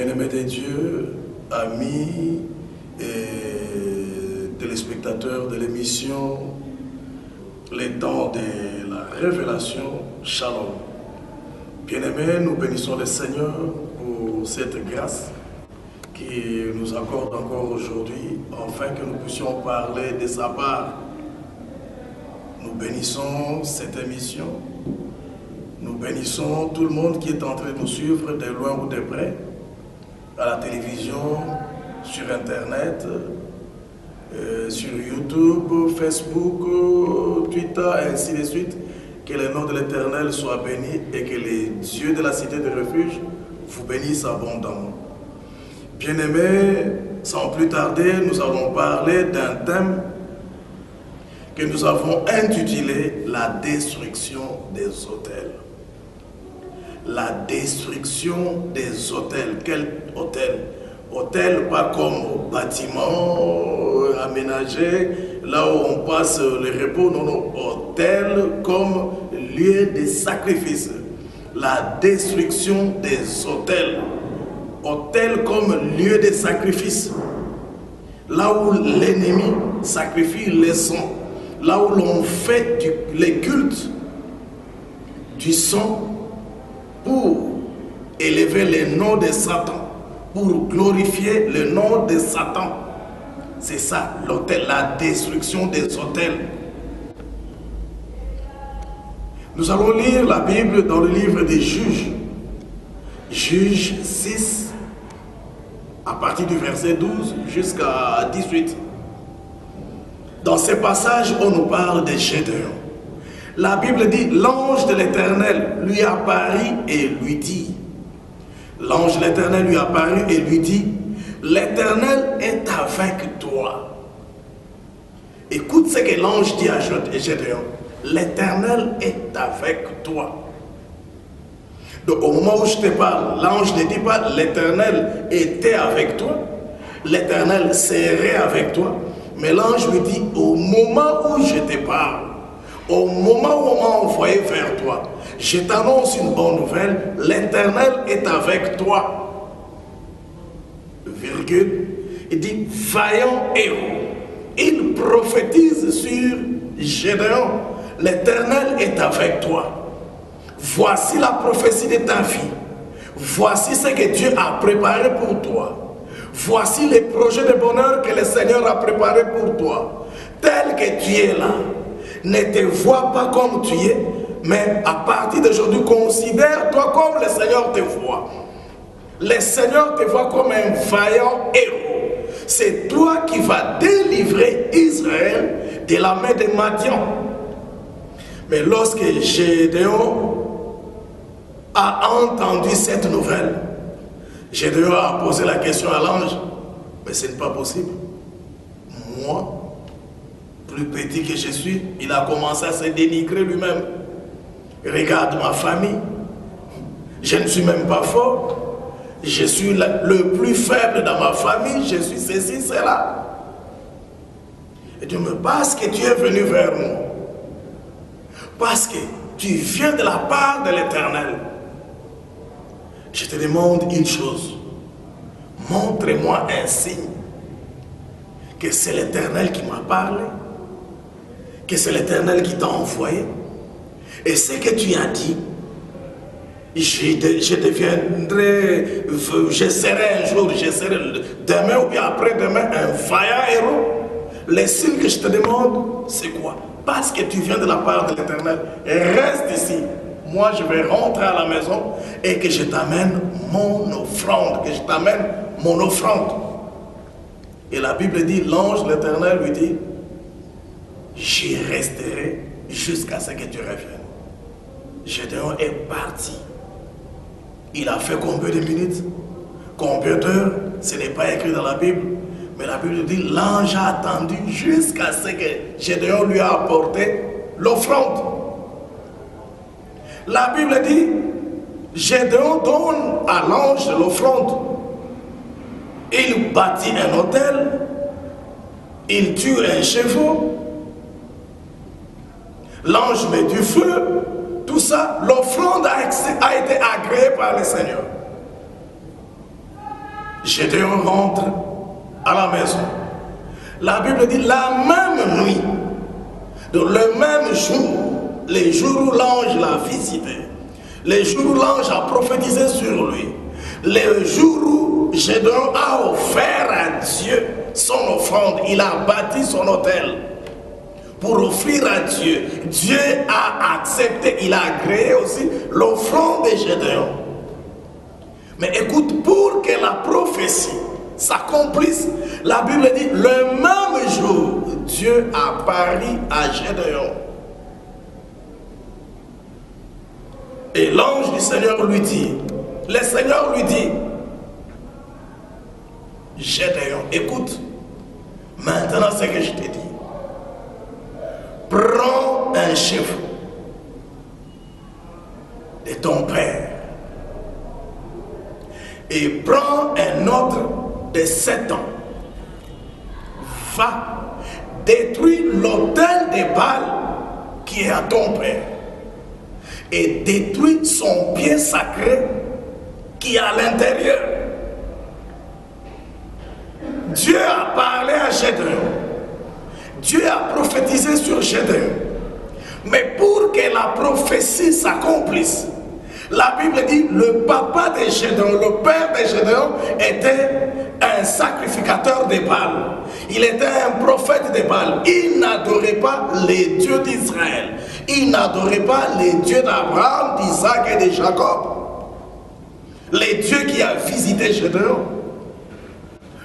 Bien-aimés de Dieu, amis et téléspectateurs de l'émission Les temps de la révélation, Shalom. Bien-aimés, nous bénissons le Seigneur pour cette grâce qui nous accorde encore aujourd'hui, afin que nous puissions parler de sa part. Nous bénissons cette émission. Nous bénissons tout le monde qui est en train de nous suivre de loin ou de près, à la télévision, sur Internet, sur YouTube, Facebook, Twitter, et ainsi de suite. Que le nom de l'Éternel soit béni et que les dieux de la cité de refuge vous bénissent abondamment. Bien-aimés, sans plus tarder, nous allons parler d'un thème que nous avons intitulé « La destruction des autels ». La destruction des autels. Quel autel? Autel pas comme bâtiment aménagé, là où on passe le repos, non, non. Autel comme lieu de sacrifice. La destruction des autels. Autel comme lieu de sacrifice. Là où l'ennemi sacrifie le sang. Là où l'on fait les cultes du sang pour élever le nom de Satan, pour glorifier le nom de Satan. C'est ça, l'autel, la destruction des autels. Nous allons lire la Bible dans le livre des Juges. Juges 6, à partir du verset 12 jusqu'à 18. Dans ces passages, on nous parle de Gédéon. La Bible dit, l'ange de l'Éternel lui apparut et lui dit, l'ange de l'Éternel lui apparut et lui dit, l'Éternel est avec toi. Écoute ce que l'ange dit à Gédéon, l'Éternel est avec toi. Donc au moment où je te parle, l'ange ne dit pas, l'Éternel était avec toi, l'Éternel serait avec toi, mais l'ange lui dit, au moment où je te parle, au moment où on m'a envoyé vers toi, je t'annonce une bonne nouvelle, l'Éternel est avec toi. Virgule, il dit, vaillant héros. Il prophétise sur Gédéon, l'Éternel est avec toi. Voici la prophétie de ta vie. Voici ce que Dieu a préparé pour toi. Voici les projets de bonheur que le Seigneur a préparés pour toi. Tel que tu es là. Ne te vois pas comme tu es, mais à partir d'aujourd'hui, considère-toi comme le Seigneur te voit. Le Seigneur te voit comme un vaillant héros. C'est toi qui vas délivrer Israël de la main de Madian. Mais lorsque Gédéon a entendu cette nouvelle, Gédéon a posé la question à l'ange, mais ce n'est pas possible. Moi, plus petit que je suis, il a commencé à se dénigrer lui-même. Regarde ma famille, je ne suis même pas fort, je suis le plus faible dans ma famille, je suis ceci, cela. Et Dieu me parce que tu es venu vers moi, parce que tu viens de la part de l'Éternel, je te demande une chose, montre-moi un signe que c'est l'Éternel qui m'a parlé, que c'est l'Éternel qui t'a envoyé. Et ce que tu as dit, je deviendrai, je serai un jour, je serai demain ou bien après-demain un vaillant héros. Les signes que je te demande, c'est quoi? Parce que tu viens de la part de l'Éternel, reste ici. Moi, je vais rentrer à la maison et que je t'amène mon offrande, que je t'amène mon offrande. Et la Bible dit, l'ange de l'Éternel lui dit, j'y resterai jusqu'à ce que tu reviennes. Gédéon est parti. Il a fait combien de minutes? Combien d'heures? Ce n'est pas écrit dans la Bible. Mais la Bible dit, l'ange a attendu jusqu'à ce que Gédéon lui a apporté l'offrande. La Bible dit, Gédéon donne à l'ange l'offrande. Il bâtit un autel, il tue un chevaux, l'ange met du feu, tout ça, l'offrande a été agréée par le Seigneur. Gédéon rentre à la maison. La Bible dit la même nuit, donc le même jour, les jours où l'ange l'a visité, les jours où l'ange a prophétisé sur lui, les jours où Gédéon a offert à Dieu son offrande, il a bâti son autel pour offrir à Dieu. Dieu a accepté, il a agréé aussi l'offrande de Gédéon. Mais écoute, pour que la prophétie s'accomplisse, la Bible dit le même jour, Dieu apparut à Gédéon. Et l'ange du Seigneur lui dit, le Seigneur lui dit, Gédéon, écoute, maintenant ce que je te dis, prends un cheveu de ton père et prends un autre de 7 ans. Va détruire l'autel des Baals qui est à ton père et détruis son pied sacré qui est à l'intérieur. Dieu a parlé à Gédéon. Dieu a prophétisé sur Gédéon. Mais pour que la prophétie s'accomplisse, la Bible dit le papa de Gédéon, le père de Gédéon était un sacrificateur de Baal. Il était un prophète de Baal. Il n'adorait pas les dieux d'Israël. Il n'adorait pas les dieux d'Abraham, d'Isaac et de Jacob. Les dieux qui a visité Gédéon.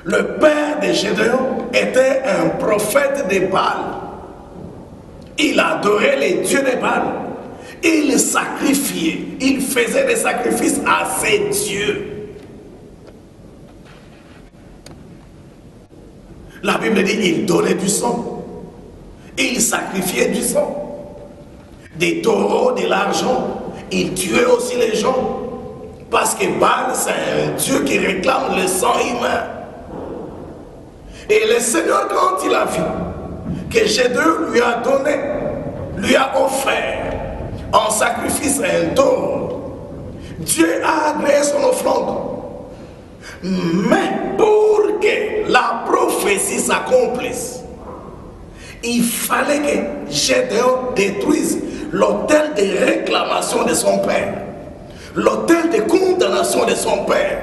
Le père de Gédéon était un prophète de Baal. Il adorait les dieux de Baal. Il sacrifiait, il faisait des sacrifices à ses dieux. La Bible dit il donnait du sang. Il sacrifiait du sang. Des taureaux, de l'argent. Il tuait aussi les gens. Parce que Baal, c'est un dieu qui réclame le sang humain. Et le Seigneur, quand il a vu que Gédéon lui a donné, lui a offert en sacrifice un taureau, Dieu a agréé son offrande. Mais pour que la prophétie s'accomplisse, il fallait que Gédéon détruise l'autel de réclamation de son père, l'autel de condamnation de son père.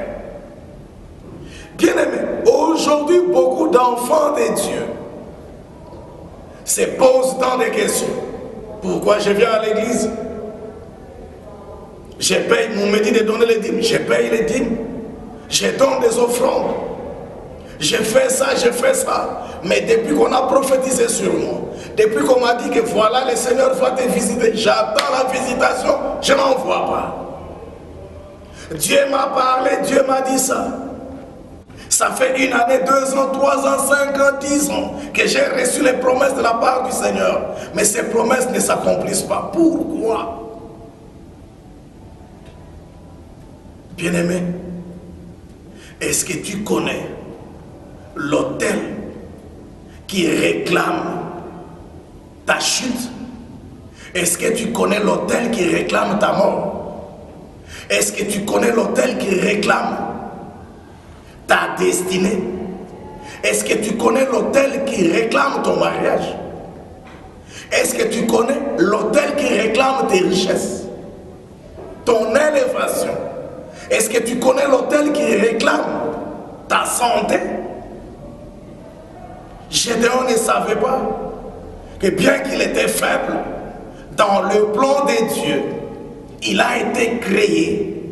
Bien-aimé, aujourd'hui, beaucoup d'enfants de Dieu se posent tant de questions. Pourquoi je viens à l'église? Je paye, on me dit de donner les dîmes, je paye les dîmes, je donne des offrandes, je fais ça, mais depuis qu'on a prophétisé sur moi, depuis qu'on m'a dit que voilà, le Seigneur va te visiter, j'attends la visitation, je n'en vois pas. Dieu m'a parlé, Dieu m'a dit ça. Ça fait 1 année, 2 ans, 3 ans, 5 ans, 10 ans que j'ai reçu les promesses de la part du Seigneur. Mais ces promesses ne s'accomplissent pas. Pourquoi? Bien-aimé, est-ce que tu connais l'autel qui réclame ta chute? Est-ce que tu connais l'autel qui réclame ta mort? Est-ce que tu connais l'autel qui réclame ta destinée? Est-ce que tu connais l'autel qui réclame ton mariage? Est-ce que tu connais l'autel qui réclame tes richesses, ton élévation? Est-ce que tu connais l'autel qui réclame ta santé? Gédéon ne savait pas que bien qu'il était faible, dans le plan de Dieu, il a été créé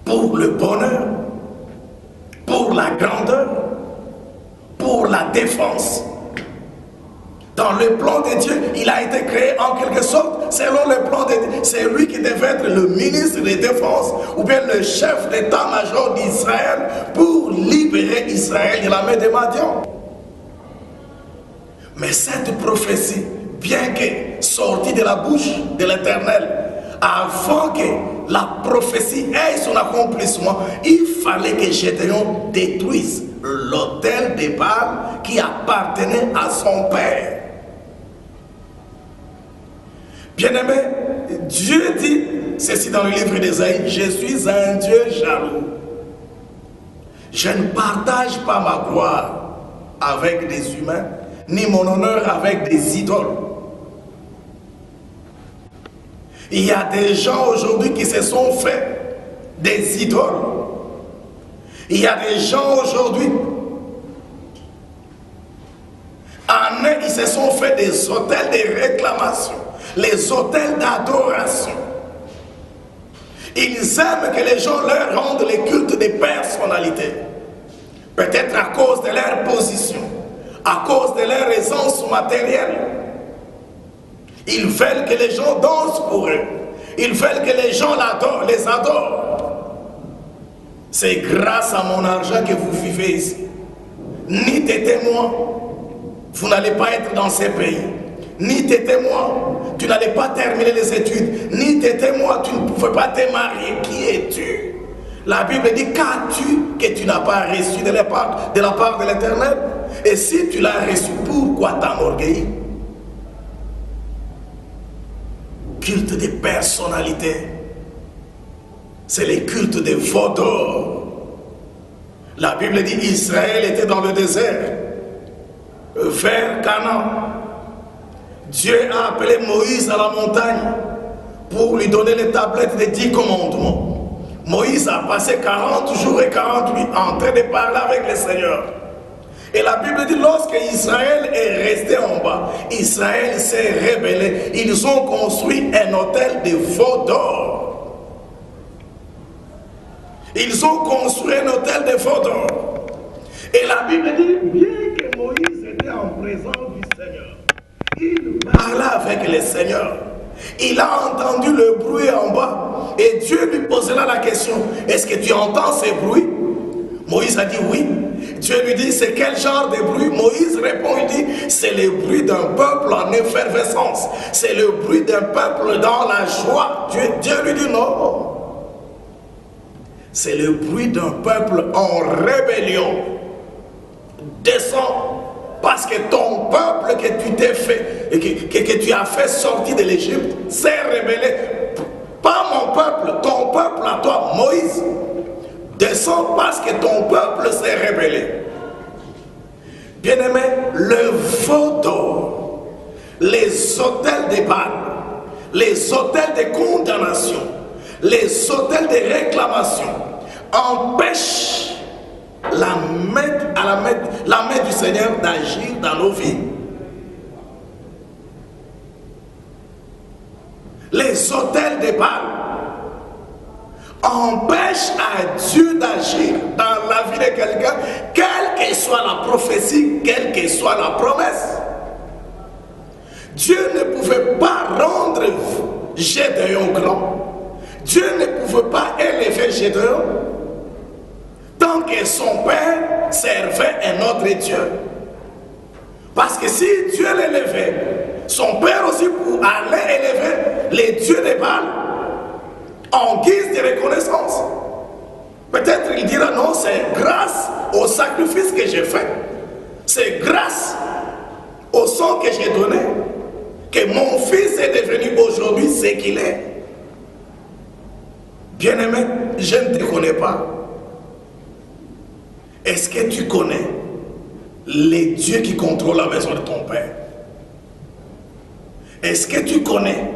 pour le bonheur, pour la grandeur, pour la défense. Dans le plan de Dieu, il a été créé en quelque sorte selon le plan de Dieu. C'est lui qui devait être le ministre de défense ou bien le chef d'état-major d'Israël pour libérer Israël de la main de Madian. Mais cette prophétie, bien que sortie de la bouche de l'Éternel, avant que la prophétie ait son accomplissement, il fallait que Gédéon détruise l'autel de Baal qui appartenait à son père. Bien-aimé, Dieu dit ceci dans le livre d'Ésaïe: je suis un Dieu jaloux. Je ne partage pas ma gloire avec des humains, ni mon honneur avec des idoles. Il y a des gens aujourd'hui qui se sont fait des idoles. Il y a des gens aujourd'hui, en eux, ils se sont fait des autels de réclamation, les autels d'adoration. Ils aiment que les gens leur rendent les cultes des personnalités. Peut-être à cause de leur position, à cause de leur aisance matérielle. Ils veulent que les gens dansent pour eux. Ils veulent que les gens les adorent. C'est grâce à mon argent que vous vivez ici. Ni tes témoins, vous n'allez pas être dans ces pays. Ni tes témoins, tu n'allais pas terminer les études. Ni tes témoins, tu ne pouvais pas te marier. Qui es-tu? La Bible dit, qu'as-tu que tu n'as pas reçu de la part de l'Éternel? Et si tu l'as reçu, pourquoi t'enorgueillir? Culte des personnalités. C'est les cultes des vautours. La Bible dit, Israël était dans le désert, vers Canaan. Dieu a appelé Moïse à la montagne pour lui donner les tablettes des 10 commandements. Moïse a passé 40 jours et 40 nuits en train de parler avec le Seigneur. Et la Bible dit, lorsque Israël est resté en bas, Israël s'est rebellé. Ils ont construit un autel de veau d'or. Ils ont construit un autel de veau d'or. Et la Bible dit, bien que Moïse était en présence du Seigneur, il parla avec le Seigneur. Il a entendu le bruit en bas. Et Dieu lui posera la question, est-ce que tu entends ces bruits? Moïse a dit oui. Dieu lui dit, c'est quel genre de bruit? Moïse répond, il dit, c'est le bruit d'un peuple en effervescence. C'est le bruit d'un peuple dans la joie. Dieu lui dit non. C'est le bruit d'un peuple en rébellion. Descends. Parce que ton peuple que tu t'es fait, que tu as fait sortir de l'Égypte, s'est rebellé. Pas mon peuple, ton peuple à toi, Moïse. Descends parce que ton peuple s'est rebellé. Bien-aimé, le veau d'or, les autels de Baal, les autels de condamnation, les autels de réclamation empêchent la main du Seigneur d'agir dans nos vies. Les autels de Baal empêchent à Dieu d'agir dans la vie de quelqu'un, quelle que soit la prophétie, quelle que soit la promesse. Dieu ne pouvait pas rendre Gédéon grand. Dieu ne pouvait pas élever Gédéon tant que son père servait un autre Dieu. Parce que si Dieu l'élevait, son père aussi allait élever les dieux de Baal en guise de reconnaissance. Peut-être il dira non, c'est grâce au sacrifice que j'ai fait, c'est grâce au sang que j'ai donné que mon fils est devenu aujourd'hui ce qu'il est. Bien-aimé, je ne te connais pas. Est-ce que tu connais les dieux qui contrôlent la maison de ton père? Est-ce que tu connais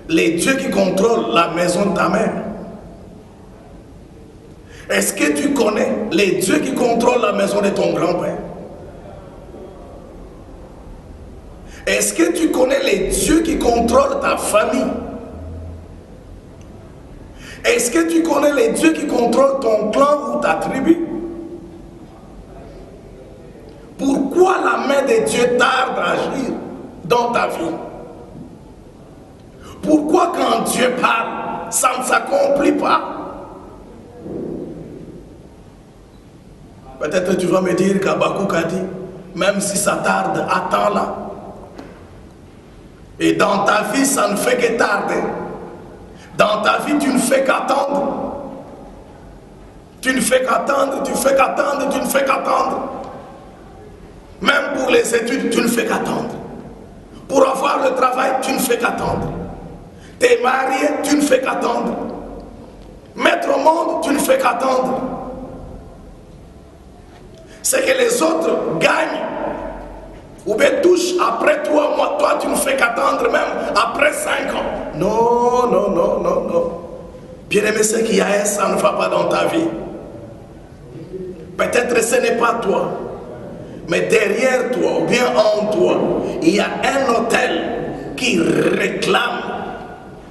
les dieux qui contrôlent la maison de ta mère? Est-ce que tu connais les dieux qui contrôlent la maison de ton grand-père? Est-ce que tu connais les dieux qui contrôlent ta famille? Est-ce que tu connais les dieux qui contrôlent ton clan ou ta tribu? Pourquoi la main de Dieu tarde à agir dans ta vie? Pourquoi quand Dieu parle, ça ne s'accomplit pas? Peut-être tu vas me dire qu'Habakkuk a dit, même si ça tarde, attends-la. Et dans ta vie, ça ne fait que tarder. Dans ta vie, tu ne fais qu'attendre. Tu ne fais qu'attendre, tu fais qu'attendre, tu ne fais qu'attendre. Même pour les études, tu ne fais qu'attendre. Pour avoir le travail, tu ne fais qu'attendre. T'es marié, tu ne fais qu'attendre. Mettre au monde, tu ne fais qu'attendre. c'est que les autres gagnent ou bien touchent après 3 mois. Toi, tu ne fais qu'attendre même après 5 ans. Non, non, non, non, non. Bien-aimé, ce qu'il y a, ça ne va pas dans ta vie. Peut-être ce n'est pas toi, mais derrière toi, ou bien en toi, il y a un autel qui réclame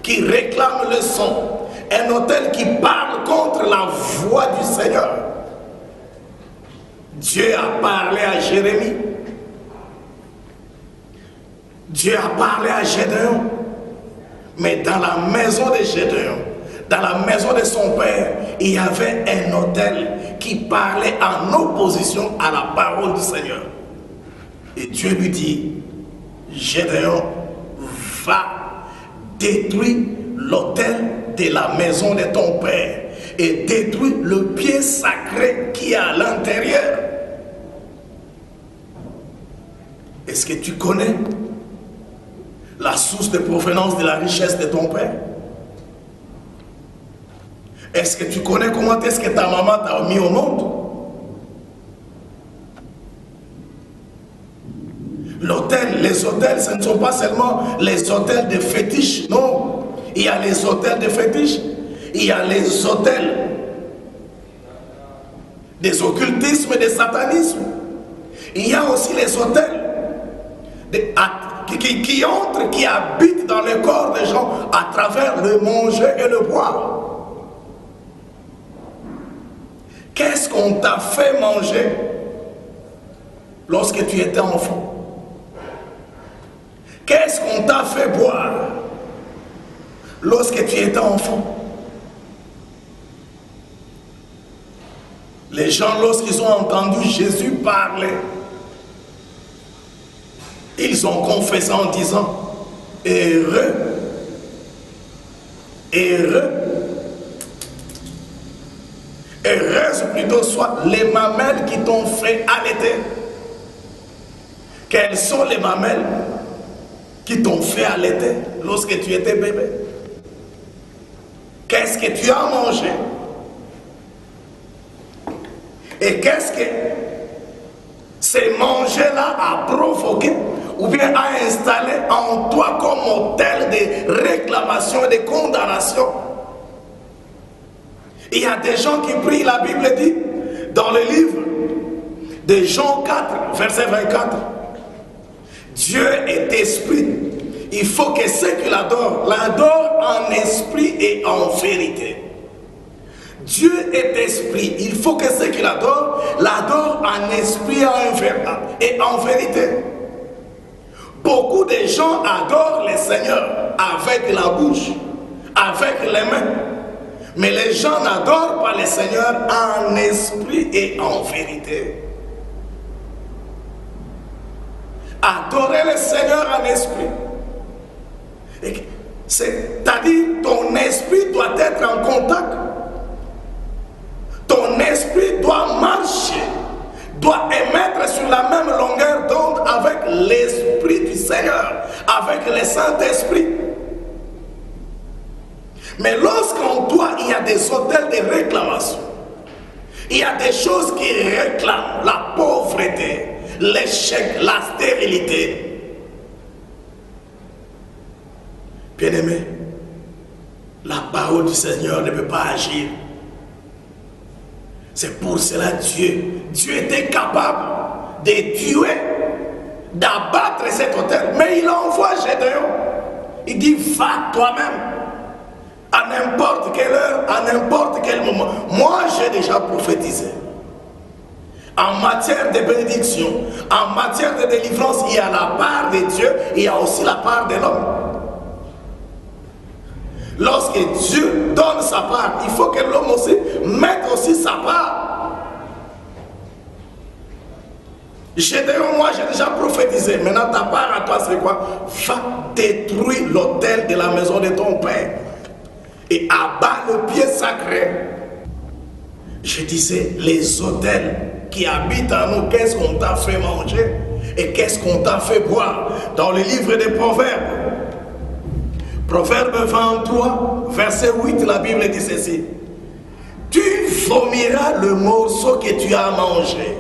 le son. Un autel qui parle contre la voix du Seigneur. Dieu a parlé à Jérémie. Dieu a parlé à Gédéon. Mais dans la maison de Gédéon, dans la maison de son père, il y avait un autel qui parlait en opposition à la parole du Seigneur. Et Dieu lui dit, Gédéon, va détruire l'autel de la maison de ton père et détruire le pied sacré qui est à l'intérieur. Est-ce que tu connais la source de provenance de la richesse de ton père? Est-ce que tu connais comment est-ce que ta maman t'a mis au monde? L'autel, les autels, ce ne sont pas seulement les autels de fétiches, non. Il y a les autels de fétiches, il y a les autels des occultismes et des satanismes. Il y a aussi les autels qui entrent, qui habitent dans le corps des gens à travers le manger et le boire. Qu'est-ce qu'on t'a fait manger lorsque tu étais enfant? Qu'est-ce qu'on t'a fait boire lorsque tu étais enfant? Les gens, lorsqu'ils ont entendu Jésus parler, ils ont confessé en disant, heureux, heureux, heureuses plutôt soient les mamelles qui t'ont fait allaiter. Quelles sont les mamelles qui t'ont fait allaiter lorsque tu étais bébé? Qu'est-ce que tu as mangé? Et qu'est-ce que ces manger-là a provoqué ou bien a installé en toi comme autel de réclamation et de condamnation? Il y a des gens qui prient, la Bible dit, dans le livre de Jean 4, verset 24, Dieu est esprit. Il faut que ceux qui l'adorent en esprit et en vérité. Dieu est esprit. Il faut que ceux qui l'adorent en esprit et en vérité. Beaucoup de gens adorent le Seigneur avec la bouche, avec les mains. Mais les gens n'adorent pas le Seigneur en esprit et en vérité. Adorer le Seigneur en esprit. C'est-à-dire ton esprit doit être en contact. Ton esprit doit marcher, doit émettre sur la même longueur d'onde avec l'esprit du Seigneur, avec le Saint-Esprit. Mais lorsqu'en toi il y a des autels de réclamation, il y a des choses qui réclament la pauvreté, l'échec, la stérilité. Bien-aimé, la parole du Seigneur ne peut pas agir. C'est pour cela Dieu était capable de tuer, d'abattre cet autel. Mais il envoie Gédéon. Il dit, va toi-même, à n'importe quelle heure, à n'importe quel moment. Moi, j'ai déjà prophétisé. En matière de bénédiction, en matière de délivrance, il y a la part de Dieu, il y a aussi la part de l'homme. Lorsque Dieu donne sa part, il faut que l'homme aussi mette aussi sa part. Gédéon, moi j'ai déjà prophétisé. Maintenant ta part à toi c'est quoi? Va détruire l'autel de la maison de ton père et abat le pied sacré. Je disais, les autels qui habitent en nous, qu'est-ce qu'on t'a fait manger et qu'est-ce qu'on t'a fait boire? Dans le livre des Proverbes, Proverbe 23, verset 8, la Bible dit ceci. Tu vomiras le morceau que tu as mangé.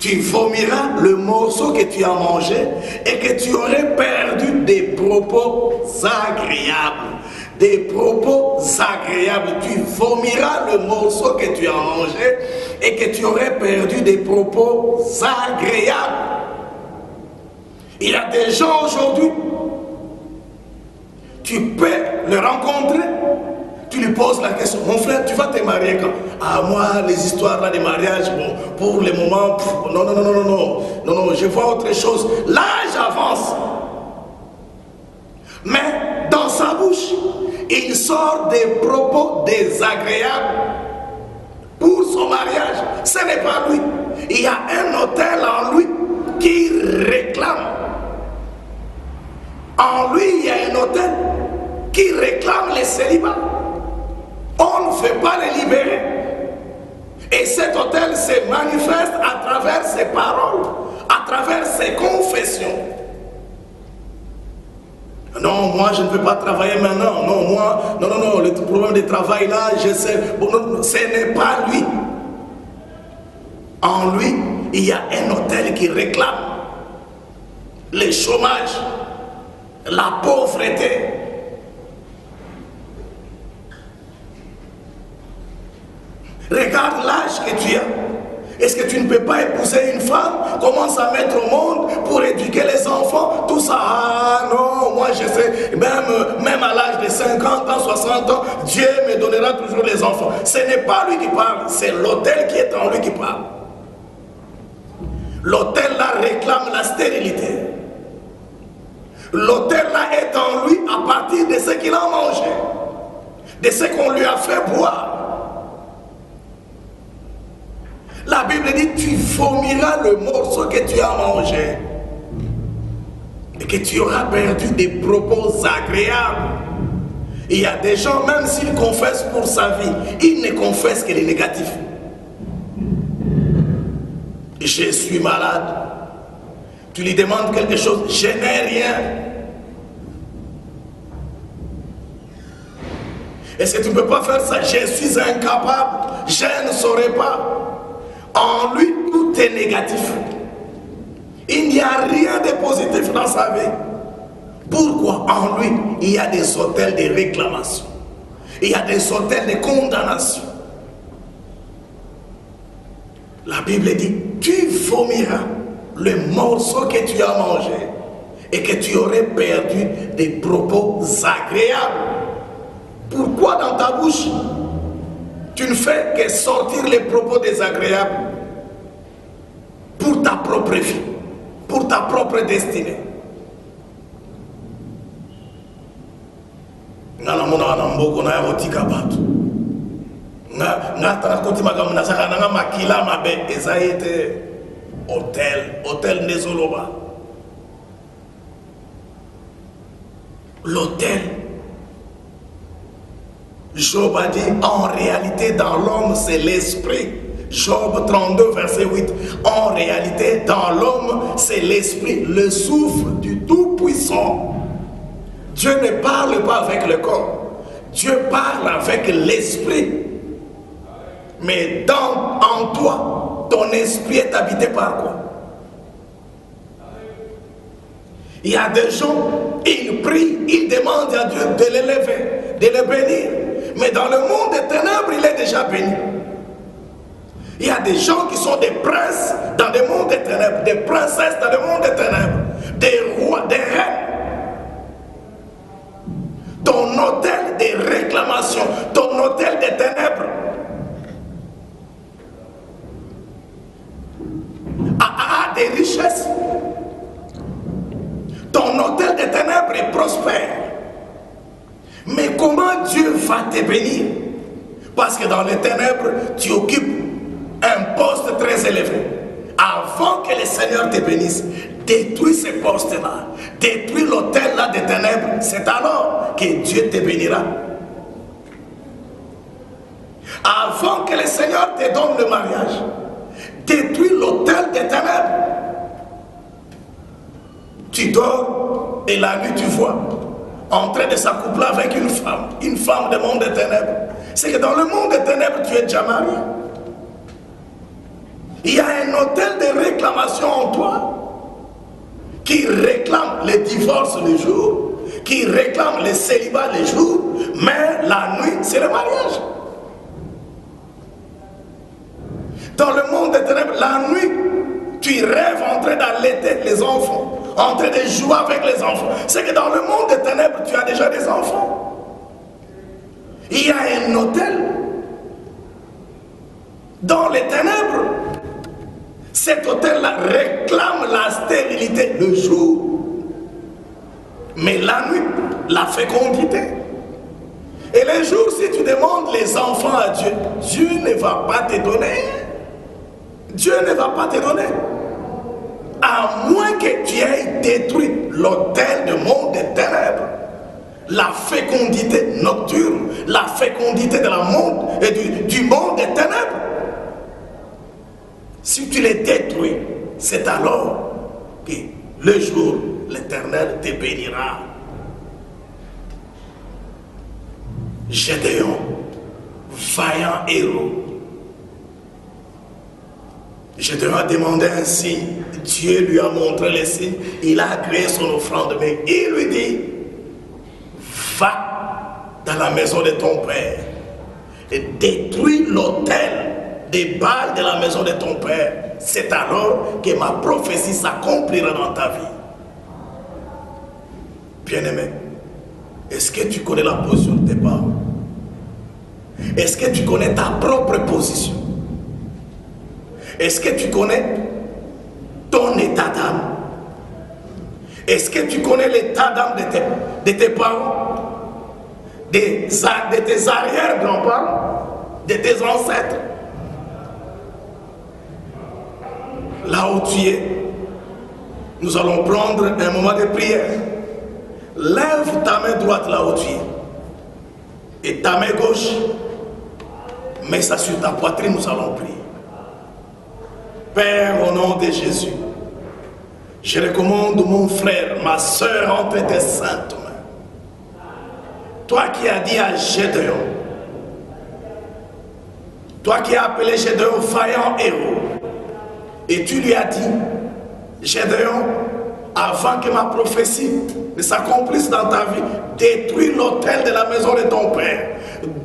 Tu vomiras le morceau que tu as mangé et que tu aurais perdu des propos agréables. Des propos agréables. Tu vomiras le morceau que tu as mangé et que tu aurais perdu des propos agréables. Il y a des gens aujourd'hui, tu peux le rencontrer, tu lui poses la question, mon frère, tu vas te marier quand? Ah, moi, les histoires là, des mariages, bon, pour le moment, non, je vois autre chose. L'âge avance. Mais dans sa bouche, il sort des propos désagréables pour son mariage. Ce n'est pas lui. Il y a un autel en lui qui réclame. En lui, il y a un autel qui réclame les célibats. On ne veut pas les libérer. Et cet autel se manifeste à travers ses paroles, à travers ses confessions. Non, moi je ne veux pas travailler maintenant. Non, moi, non, le problème de travail là, je sais. Bon, non, ce n'est pas lui. En lui, il y a un autel qui réclame le chômage, la pauvreté. Regarde l'âge que tu as. Est-ce que tu ne peux pas épouser une femme, commence à mettre au monde pour éduquer les enfants, tout ça? Ah non, moi je sais, même à l'âge de 50 ans, 60 ans, Dieu me donnera toujours les enfants. Ce n'est pas lui qui parle, c'est l'autel qui est en lui qui parle. L'autel là réclame la stérilité. L'autel là est en lui à partir de ce qu'il a mangé, de ce qu'on lui a fait boire. La Bible dit, tu vomiras le morceau que tu as mangé et que tu auras perdu des propos agréables. Il y a des gens, même s'ils confessent pour sa vie, ils ne confessent que les négatifs. Je suis malade. Tu lui demandes quelque chose, je n'ai rien. Est-ce que tu ne peux pas faire ça? Je suis incapable, je ne saurais pas. En lui, tout est négatif. Il n'y a rien de positif dans sa vie. Pourquoi? En lui, il y a des autels de réclamation. Il y a des autels de condamnation. La Bible dit, tu vomiras le morceau que tu as mangé et que tu aurais perdu des propos agréables. Pourquoi dans ta bouche tu ne fais que sortir les propos désagréables pour ta propre vie, pour ta propre destinée? L'autel. Job a dit, en réalité, dans l'homme, c'est l'esprit. Job 32, verset 8. En réalité, dans l'homme, c'est l'esprit, le souffle du Tout-Puissant. Dieu ne parle pas avec le corps. Dieu parle avec l'esprit. Mais en toi, ton esprit est habité par quoi? Il y a des gens, ils prient, ils demandent à Dieu de l'élever, de le bénir. Mais dans le monde des ténèbres, il est déjà béni. Il y a des gens qui sont des princes dans le monde des ténèbres, des princesses dans le monde des ténèbres, des rois, des reines. Ton autel de réclamation, ton autel des ténèbres a des richesses. Ton autel des ténèbres est prospère. Mais comment Dieu va te bénir? Parce que dans les ténèbres, tu occupes un poste très élevé. Avant que le Seigneur te bénisse, détruis ce poste-là, détruis l'autel-là des ténèbres. C'est alors que Dieu te bénira. Avant que le Seigneur te donne le mariage, détruis l'autel des ténèbres. Tu dors et la nuit tu vois en train de s'accoupler avec une femme du monde des ténèbres. C'est que dans le monde des ténèbres, tu es déjà marié. Il y a un hôtel de réclamation en toi qui réclame le divorce le jour, qui réclame le célibat le jour, mais la nuit, c'est le mariage. Dans le monde des ténèbres, la nuit, tu rêves entrer dans l'été les enfants, en train de jouer avec les enfants. C'est que dans le monde des ténèbres, tu as déjà des enfants. Il y a un hôtel dans les ténèbres. Cet hôtel-là réclame la stérilité le jour, mais la nuit, la fécondité. Et le jour, si tu demandes les enfants à Dieu, Dieu ne va pas te donner. Dieu ne va pas te donner. À moins que tu aies détruit l'hôtel du monde des ténèbres, la fécondité nocturne, la fécondité de la monde et du monde des ténèbres. Si tu les détruis, c'est alors que le jour, l'Éternel te bénira. Gédéon, vaillant héros. Gédéon a demandé un signe. Dieu lui a montré les signes. Il a créé son offrande. Mais il lui dit, va dans la maison de ton père et détruis l'autel des Baals de la maison de ton père. C'est alors que ma prophétie s'accomplira dans ta vie. Bien-aimé, est-ce que tu connais la position de tes parents? Est-ce que tu connais ta propre position? Est-ce que tu connais ton état d'âme? Est-ce que tu connais l'état d'âme de tes parents? De tes arrière-grands-parents? De tes ancêtres? Là où tu es, nous allons prendre un moment de prière. Lève ta main droite là où tu es. Et ta main gauche, mets ça sur ta poitrine, nous allons prier. Père, au nom de Jésus, je recommande mon frère, ma soeur entre tes saintes mains. Toi qui as dit à Gédéon, toi qui as appelé Gédéon vaillant héros, et tu lui as dit, Gédéon, avant que ma prophétie ne s'accomplisse dans ta vie, détruis l'autel de la maison de ton père.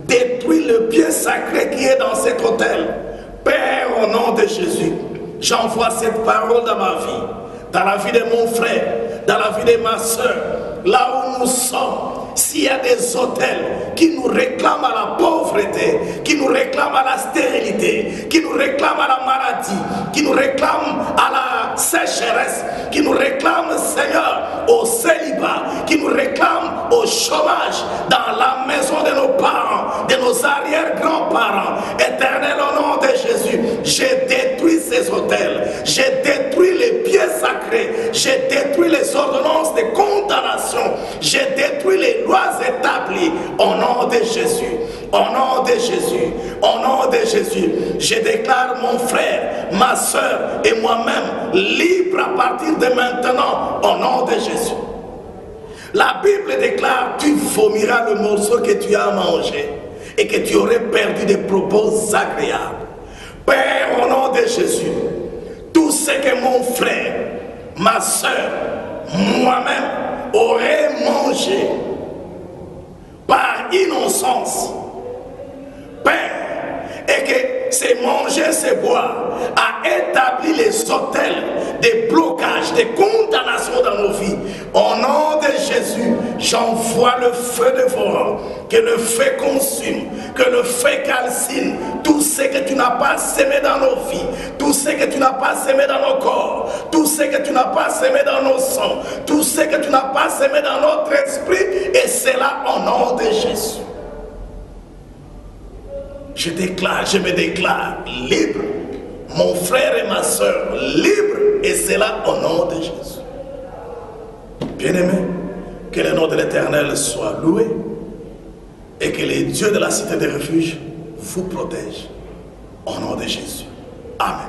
Détruis le bien sacré qui est dans cet autel. Père, au nom de Jésus, j'envoie cette parole dans ma vie, dans la vie de mon frère, dans la vie de ma soeur, là où nous sommes. S'il y a des autels qui nous réclament à la pauvreté, qui nous réclament à la stérilité, qui nous réclament à la maladie, qui nous réclament à la sécheresse, qui nous réclament, Seigneur, au célibat, qui nous réclament au chômage dans la maison de nos parents, de nos arrière-grands-parents. Éternel, au nom de Jésus, j'ai détruit ces autels, j'ai détruit les pieds sacrés, j'ai détruit les ordonnances de condamnation, j'ai détruit les lois établies au nom de Jésus, au nom de Jésus, au nom de Jésus. Je déclare mon frère, ma soeur et moi-même libres à partir de maintenant au nom de Jésus. La Bible déclare, tu vomiras le morceau que tu as mangé et que tu aurais perdu des propos agréables. Père, au nom de Jésus, tout ce que mon frère, ma soeur, moi-même aurait mangé par innocence, Père, et que c'est manger, c'est boire, a établi les autels des blocages, des condamnations dans nos vies. Au nom de Jésus, j'envoie le feu dévorant, que le feu consume, que le feu calcine tout ce que tu n'as pas semé dans nos vies, tout ce que tu n'as pas semé dans nos corps, tout ce que tu n'as pas semé dans nos sangs, tout ce que tu n'as pas semé dans notre esprit, et c'est là au nom de Jésus. Je me déclare libre, mon frère et ma soeur libre, et c'est là au nom de Jésus. Bien-aimés, que le nom de l'Éternel soit loué et que les dieux de la cité de refuge vous protègent au nom de Jésus. Amen.